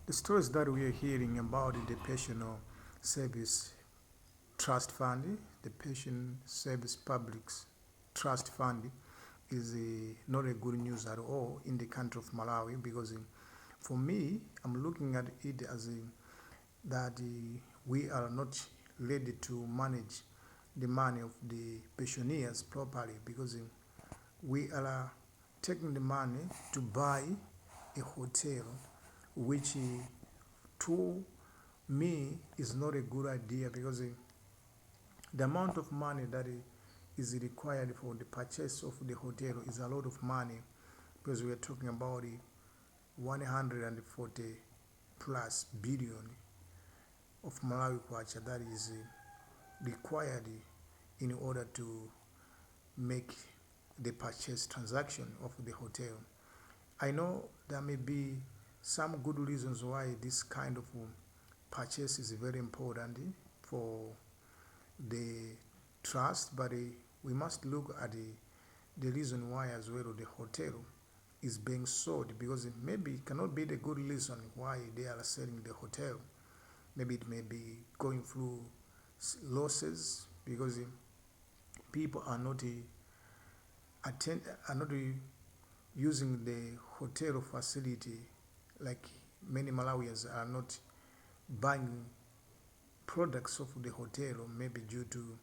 The stories that we are hearing about the Patient Service Trust Fund, the Patient Service Public Trust Fund, is not a good news at all in the country of Malawi because for me, I'm looking at it as that we are not ready to manage the money of the pensioners properly because we are taking the money to buy a hotel, which to me is not a good idea because the amount of money that is required for the purchase of the hotel is a lot of money because we are talking about 140 plus billion of Malawi kwacha that is required in order to make the purchase transaction of the hotel. I know there may be some good reasons why this kind of purchase is very important for the trust, but we must look at the reason why as well the hotel is being sold because maybe it cannot be the good reason why they are selling the hotel. Maybe it may be going through losses because people are not are not using the hotel facility like many Malawians are not buying products of the hotel, or maybe due to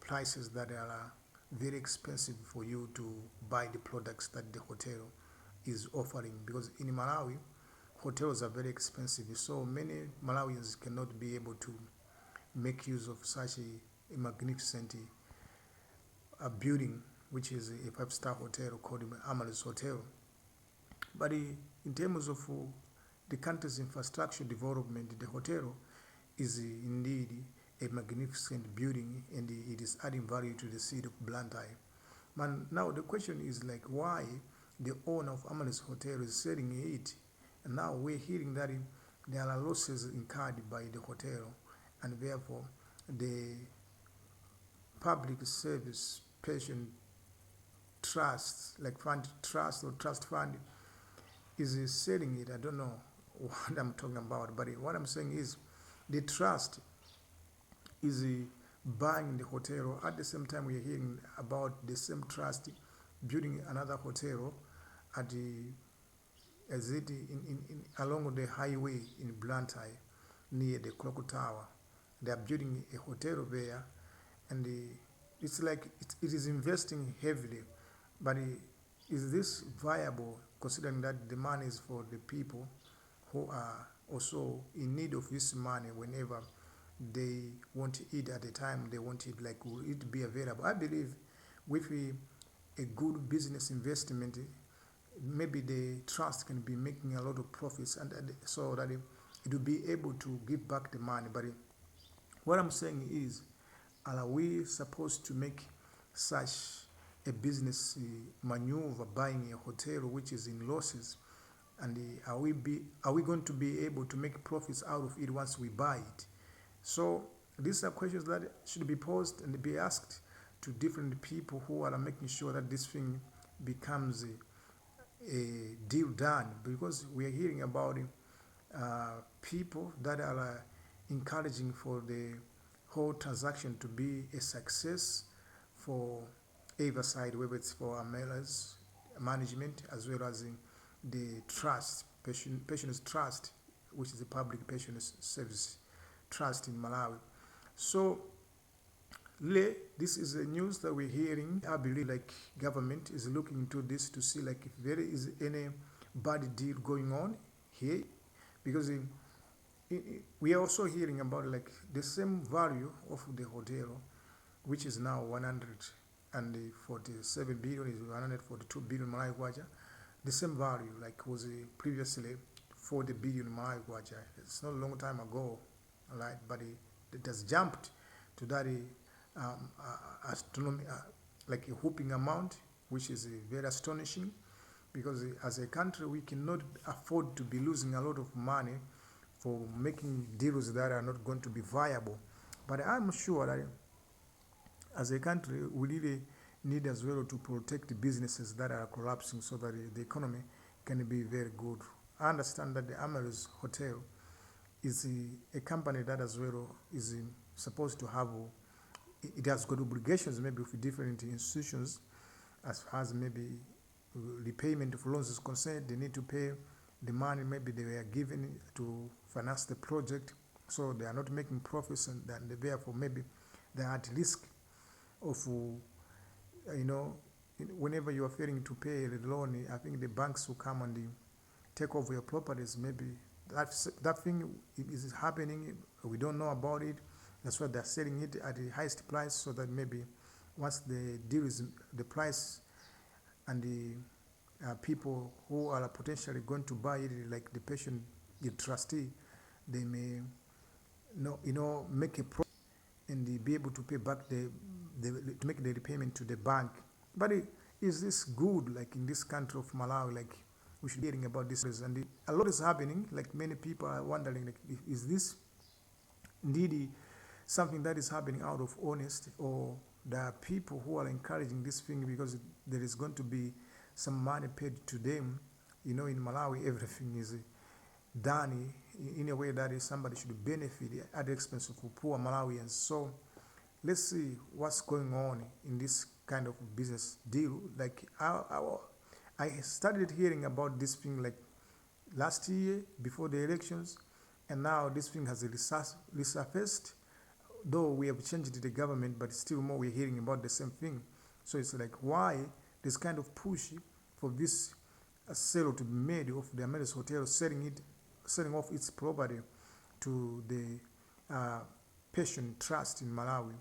prices that are very expensive for you to buy the products that the hotel is offering because in Malawi hotels are very expensive, so many Malawians cannot be able to make use of such a magnificent building which is a five-star hotel called Amaryllis Hotel. But in terms of the country's infrastructure development, the hotel is indeed a magnificent building and it is adding value to the city of Blantyre. But now the question is like why the owner of Amaryllis Hotel is selling it, and now we're hearing that there are losses incurred by the hotel, and therefore the public service patient trust, like fund trust or trust fund, is selling it. I don't know what I'm talking about, but what I'm saying is the trust is buying the hotel. At the same time, we are hearing about the same trust building another hotel at the as it along the highway in Blantyre near the Clock Tower. They are building a hotel there, and it's like it is investing heavily. But is this viable considering that the money is for the people who are also in need of this money whenever they want to eat at the time they want it, like will it be available? I believe with a good business investment, maybe the trust can be making a lot of profits and so that it will be able to give back the money. But what I'm saying is, are we supposed to make such a business maneuver buying a hotel which is in losses, and are we going to be able to make profits out of it once we buy it? So these are questions that should be posed and be asked to different people who are making sure that this thing becomes a deal done, because we are hearing about people that are encouraging for the whole transaction to be a success for either side, whether it's for Amaryllis management as well as in the trust, patients trust, which is the public patients service trust in Malawi. So this is a news that we're hearing. I believe like government is looking into this to see like if there is any bad deal going on here, because we are also hearing about like the same value of the hotel, which is now 147 billion, is 142 billion Malawi kwacha. The same value like was previously 40 billion Malawi kwacha. It's not a long time ago, right? But it has jumped to that astronomy, like a whooping amount, which is very astonishing, because as a country we cannot afford to be losing a lot of money for making deals that are not going to be viable. But I'm sure that as a country we really need as well to protect the businesses that are collapsing so that the economy can be very good I understand that the Amaryllis Hotel is a company that as well is supposed to have, it has got obligations maybe with different institutions as far as maybe repayment of loans is concerned. They need to pay the money maybe they were given to finance the project, so they are not making profits, and then therefore maybe they are at risk of, you know, whenever you are failing to pay the loan, I think the banks will come and take over your properties. Maybe that thing is happening. We don't know about it. That's why they're selling it at the highest price, so that maybe once the deal is the price and the people who are potentially going to buy it, like the patient, the trustee, they may make a profit and be able to pay back to make the repayment to the bank. But is this good? Like in this country of Malawi, like we should be hearing about this, and a lot is happening. Like many people are wondering, like, is this indeed something that is happening out of honesty, or there are people who are encouraging this thing because there is going to be some money paid to them? In Malawi, everything is done in a way that somebody should benefit at the expense of poor Malawians. So let's see what's going on in this kind of business deal. Like I started hearing about this thing like last year before the elections, and now this thing has resurfaced. Though we have changed the government, but still more we're hearing about the same thing. So it's like, why this kind of push for this sale to be made of the Amaryllis Hotel, selling off its property to the patient trust in Malawi.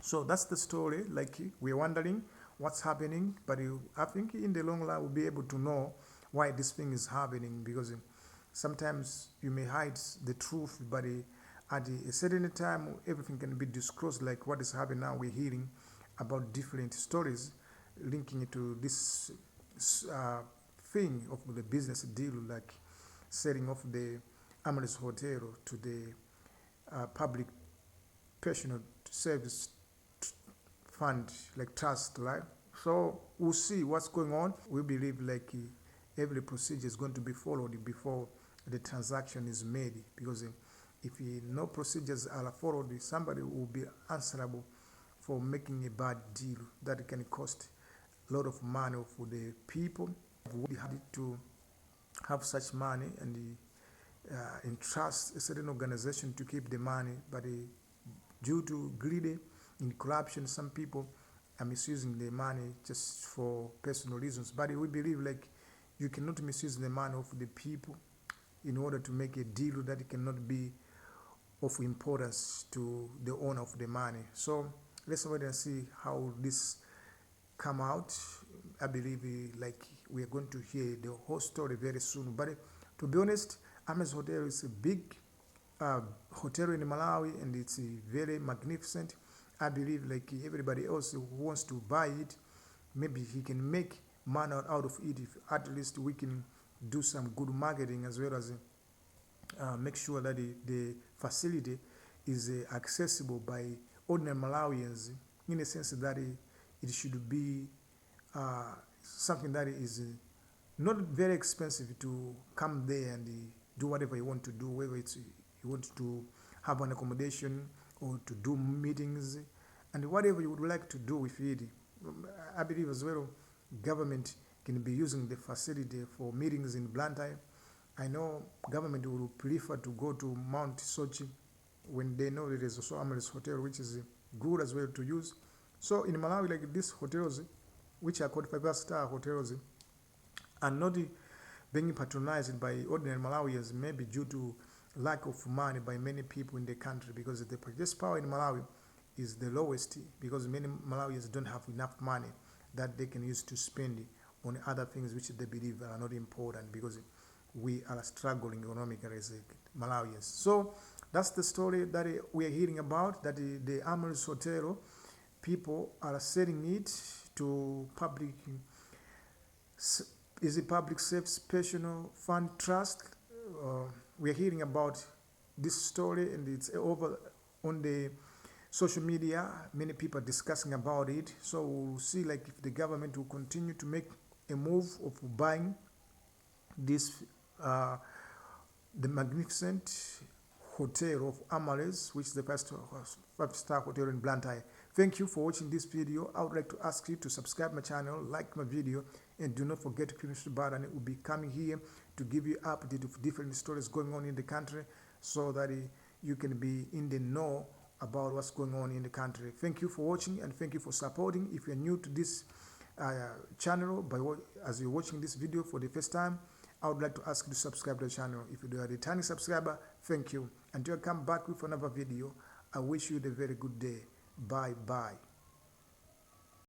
So that's the story. Like, we're wondering what's happening, but I think in the long run we'll be able to know why this thing is happening, because sometimes you may hide the truth, but at a certain time everything can be disclosed. Like what is happening now, we're hearing about different stories linking it to this thing of the business deal, like setting off the Amaryllis Hotel to the public personal service fund, like trust, right? So we'll see what's going on. We believe like every procedure is going to be followed before the transaction is made, because if no procedures are followed, somebody will be answerable for making a bad deal that can cost a lot of money for the people. We had to have such money and entrust a certain organization to keep the money, but due to greed and corruption, some people are misusing the money just for personal reasons. But we believe like you cannot misuse the money of the people in order to make a deal that cannot be of importance to the owner of the money. So let's wait and see how this come out. I believe like we are going to hear the whole story very soon. But to be honest, Amaryllis Hotel is a big hotel in Malawi, and it's very magnificent. I believe like everybody else who wants to buy it, maybe he can make money out of it if at least we can do some good marketing, as well as make sure that the facility is accessible by ordinary Malawians, in a sense that it should be something that is not very expensive to come there and do whatever you want to do, whether it's you want to have an accommodation or to do meetings and whatever you would like to do with it. I believe as well government can be using the facility for meetings in Blantyre. I know government will prefer to go to Mount Sochi when they know there is also Amaryllis Hotel, which is good as well to use. So in Malawi, like these hotels, which are called 5-star hotels, are not being patronized by ordinary Malawians, maybe due to lack of money by many people in the country, because the purchase power in Malawi is the lowest, because many Malawians don't have enough money that they can use to spend on other things which they believe are not important, because we are struggling economically as Malawians. So that's the story that we are hearing about, that the Amaryllis Hotel, people are selling it to public, is it public service personal fund trust. We are hearing about this story, and it's over on the social media. Many people are discussing about it. So we'll see like if the government will continue to make a move of buying this uh, the magnificent hotel of Amaryllis, which is the five-star hotel in Blantyre. Thank you for watching this video. I would like to ask you to subscribe my channel, like my video, and do not forget to click the button. It will be coming here to give you update of different stories going on in the country, so that you can be in the know about what's going on in the country. Thank you for watching, and thank you for supporting. If you're new to this channel, as you're watching this video for the first time, I would like to ask you to subscribe to the channel. If you are a returning subscriber, thank you. Until I come back with another video, I wish you a very good day. Bye bye.